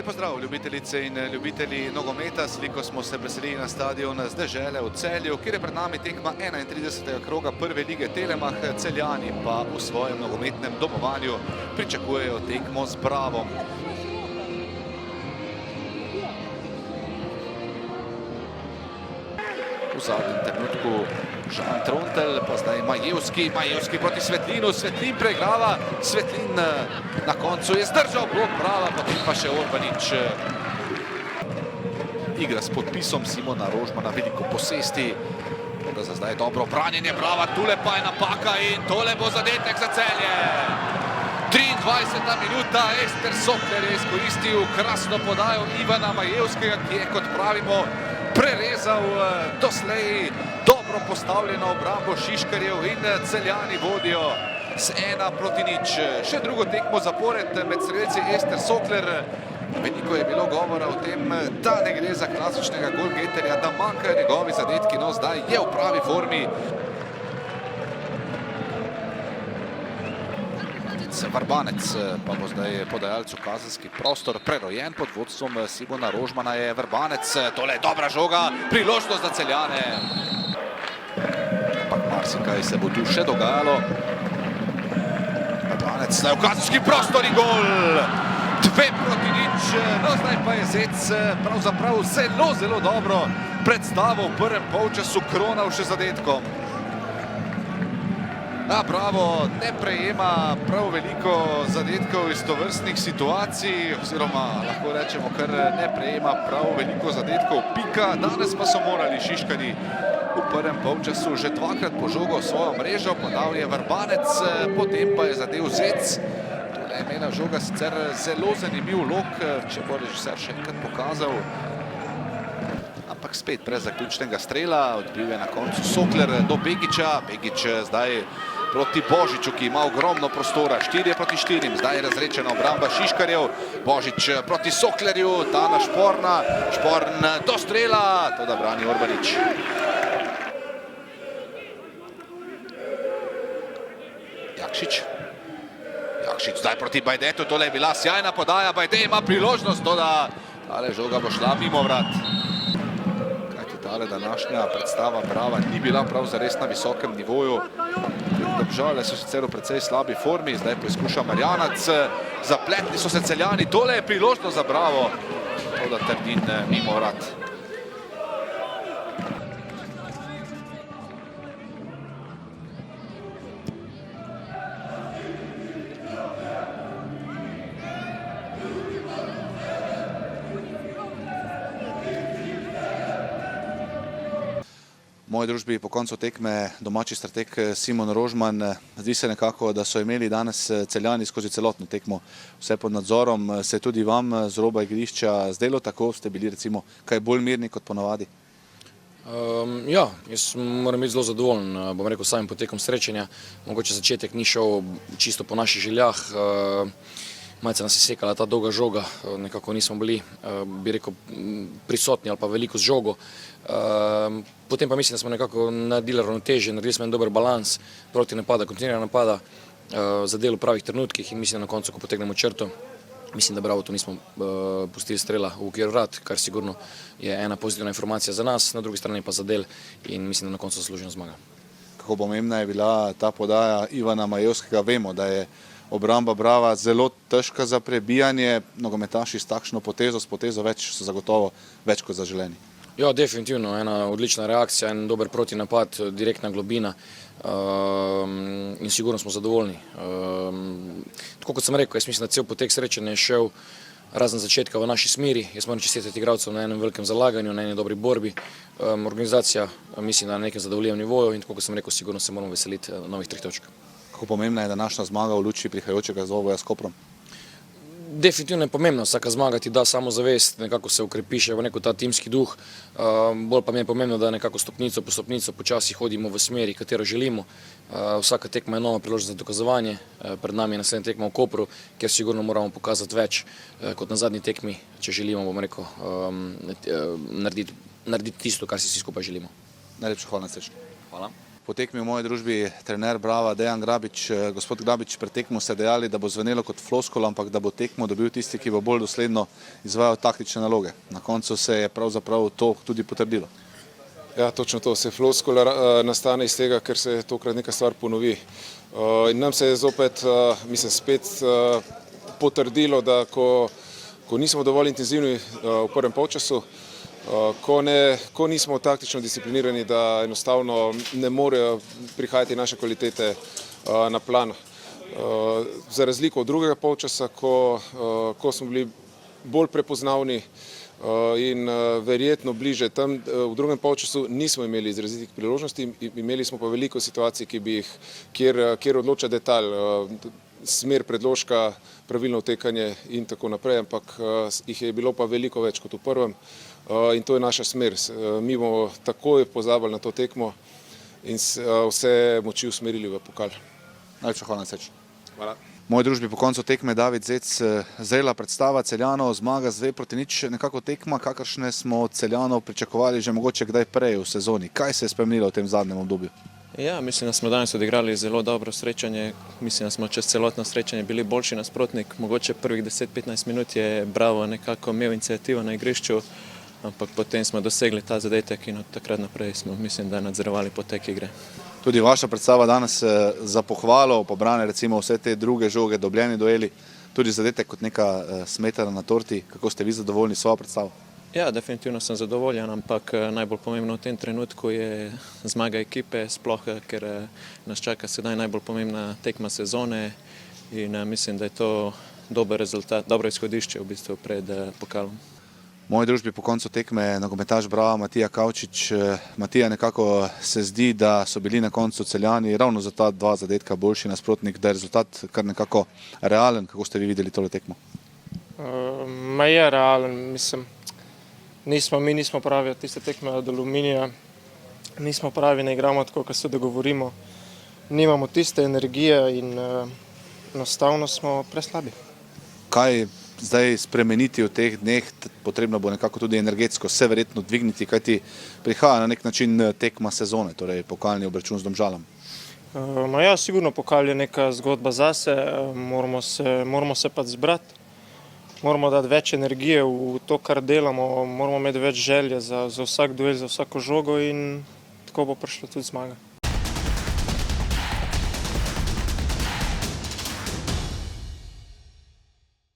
Lep pozdrav, ljubitelice in ljubitelji nogometa. Sliko smo se preselili na stadion z Dežele v Celju, kjer je pred nami tekma 31. kroga prve lige Telemach. Celjani pa v svojem nogometnem domovanju pričakujejo tekmo z Bravom. V zadnjem trenutku Žan Trontelj, pa zdaj Majevski proti Svetlinu, Svetlin preglava, Svetlin na koncu je zdržal blok Brava, potem pa še Orbanič. Igra s podpisom Simona Rožmana, veliko posesti, toda za zdaj dobro branjenje Brava, tule pa je napaka in tole bo zadetek za Celje. 23. minuta, Ester Sokler je izkoristil krasno podajo Ivana Majevskega, ki je, kot pravimo, prerezal doslej dobro postavljeno obrambo Šiškarjev in Celjani vodijo z 1-0. Še drugo tekmo zapored med strelci Ester Sokler. Veliko je bilo govora o tem, da ne gre za klasičnega golgeterja, da manjkajo njegovi zadetki, no zdaj je v pravi formi. Vrbanec pa bo zdaj podajalcu kazenski prostor prerojen pod vodstvom Simona Rožmana. Je Vrbanec, tole je dobra žoga, priložnost za Celjane. Ampak marsikaj se bo tu še dogajalo. Vrbanec zdaj v kazenski prostor in gol! 2-0, no zdaj pa je Zec pravzaprav zelo dobro predstavo v prvem polčasu kronal še zadetkom. Bravo ne prejema prav veliko zadetkov iz tovrstnih situacij, oziroma lahko rečemo, kar ne prejema prav veliko zadetkov, pika. Danes pa so morali Šiškarji v prvem polčasu že dvakrat po žogo svojo mrežo, podal je Vrbanec, potem pa je zadev Zec. Tole je imela žoga sicer zelo zanimiv lok, če bo režiser še enkrat pokazal. Ampak spet brez zaključnega strela, odbil je na koncu Sokler do Begiča. Begič zdaj proti Božiču, ki ima ogromno prostora, 4-4, zdaj je razrečena obramba Šiškarjev. Božič proti Soklerju, ta na Šporna, Šporn do strela, to da brani Orbanič. Jakšič zdaj proti Bajdetu, tole je bila sjajna podaja, Bajde ima priložnost, to da tale žoga bo šla mimo vrat. Tale današnja predstava Brava ni bila prav zares na visokem nivoju. Domžale so sicer v precej slabi formi, zdaj poizkuša Marjanac, zapletli so se Celjani, tole je priložnost za Bravo, to da Trdin mimo vrat. V moji družbi po koncu tekme domači strateg Simon Rožman. Zdi se nekako, da so imeli danes Celjani skozi celotno tekmo vse pod nadzorom. Se je tudi vam z roba igrišča zdelo tako? Ste bili recimo kaj bolj mirni kot ponavadi? Ja, jaz moram biti zelo zadovoljen, bom rekel, samim potekom srečanja. Mogoče začetek ni šel čisto po naših željah. Malce nas je sekala ta dolga žoga, nekako nismo bili, bi rekel, prisotni ali pa veliko z žogo. Potem pa mislim, da smo nekako naredili ravnotežje, naredili smo en dober balans proti napada, kontinuirana napada, zadeli v pravih trenutkih in mislim, da na koncu, ko potegnemo črto, mislim, da Bravo tu nismo pustili strela v okviru vrat, kar sigurno je ena pozitivna informacija za nas, na drugi strani pa zadel in mislim, da na koncu zasluženo zmaga. Kako pomembna je bila ta podaja Ivana Majevskega? Vemo, da je obramba Brava zelo težka za prebijanje, nogometaši s takšno potezo, s potezo več so zagotovo več kot zaželeni. Ja, definitivno, ena odlična reakcija, en dober protinapad, direktna globina in sigurno smo zadovoljni. Tako kot sem rekel, jaz mislim, da cel potek srečanja je šel razen začetka v naši smeri. Jaz moram čestitati igralcev na enem velikem zalaganju, na eni dobri borbi. Organizacija mislim, da na nekem zadovoljivem nivoju in tako kot sem rekel, sigurno se moramo veseliti novih 3 točk. Kako pomembna je današnja zmaga v luči prihajajočega dvoboja s Koprom? Definitivno je pomembno, vsaka zmaga ti da samozavest, nekako se ukrepiš v neko ta timski duh. Bolj pa mi je pomembno, da nekako stopnico po stopnico počasi hodimo v smeri, katero želimo. Vsaka tekma je nova priložnost za dokazovanje. Pred nami je naslednja tekma v Kopru, kjer sigurno moramo pokazati več kot na zadnji tekmi, če želimo, bom rekel, narediti tisto, kar si vsi skupaj želimo. Najlepša hvala na srečo. Hvala. po tekmi v moji družbi trener Brava Dejan Grabič. Gospod Grabič, pred tekmo ste dejali, da bo zvenelo kot floskula, ampak da bo tekmo dobil tisti, ki bo bolj dosledno izvajal taktične naloge. Na koncu se je pravzaprav to tudi potrdilo. Ja, točno to. Se floskula nastane iz tega, ker se tokrat neka stvar ponovi. In nam se je zopet, spet potrdilo, da ko nismo dovolj intenzivni v prvem polčasu, ko nismo taktično disciplinirani, da enostavno ne morejo prihajati naše kvalitete na plan. Za razliko od drugega polčasa, ko smo bili bolj prepoznavni in verjetno bliže tam, v drugem polčasu nismo imeli izrazitih priložnosti, imeli smo pa veliko situacij, kjer odloča detalj, smer predložka, pravilno utekanje in tako naprej, ampak jih je bilo pa veliko več kot v prvem in to je naša smer. Mi bomo takoj pozabili na to tekmo in vse moči usmerili v pokal. Najlepša hvala, Seč. Hvala. V moji družbi po koncu tekme David Zec, zrela predstava Celjanov, zmaga z 2-0, nekako tekma, kakršne smo od Celjanov pričakovali že mogoče kdaj prej v sezoni. Kaj se je spremenilo v tem zadnjem obdobju? Ja, mislim, da smo danes odigrali zelo dobro srečanje. Mislim, da smo čez celotno srečanje bili boljši nasprotnik. Mogoče prvih 10-15 minut je Bravo nekako imel inicijativo na igrišču, ampak potem smo dosegli ta zadetek in od takrat naprej smo, mislim, da nadzorovali potek igre. Tudi vaša predstava danes za pohvalo, pobrane recimo vse te druge žoge, dobljeni dueli, tudi zadetek kot neka smetana na torti. Kako ste vi zadovoljni s svojo predstavo? Ja, definitivno sem zadovoljen, ampak najbolj pomembno v tem trenutku je zmaga ekipe, sploh ker nas čaka sedaj najbolj pomembna tekma sezone in mislim, da je to dober rezultat, dobro izhodišče v bistvu pred pokalom. V moji družbi po koncu tekme nogometaš Brava Matija Kavčič. Matija, nekako se zdi, da so bili na koncu Celjani ravno za ta dva zadetka boljši nasprotnik, da je rezultat kar nekako realen. Kako ste vi videli tole tekmo? Je realen, mislim. Mi nismo pravi od tiste tekme od Aluminija, nismo pravi, ne igramo tako, kot se dogovorimo, nimamo tiste energije in enostavno smo preslabi. Kaj zdaj spremeniti v teh dneh? Potrebno bo nekako tudi energetsko se verjetno dvigniti, kajti prihaja na nek način tekma sezone, torej pokalni obračun z Domžalami. Ja, sigurno pokal je neka zgodba zase, moramo se pa zbrati. Moramo dati več energije v to, kar delamo, moramo imeti več želje za vsak duel, za vsako žogo in tako bo prišla tudi zmaga.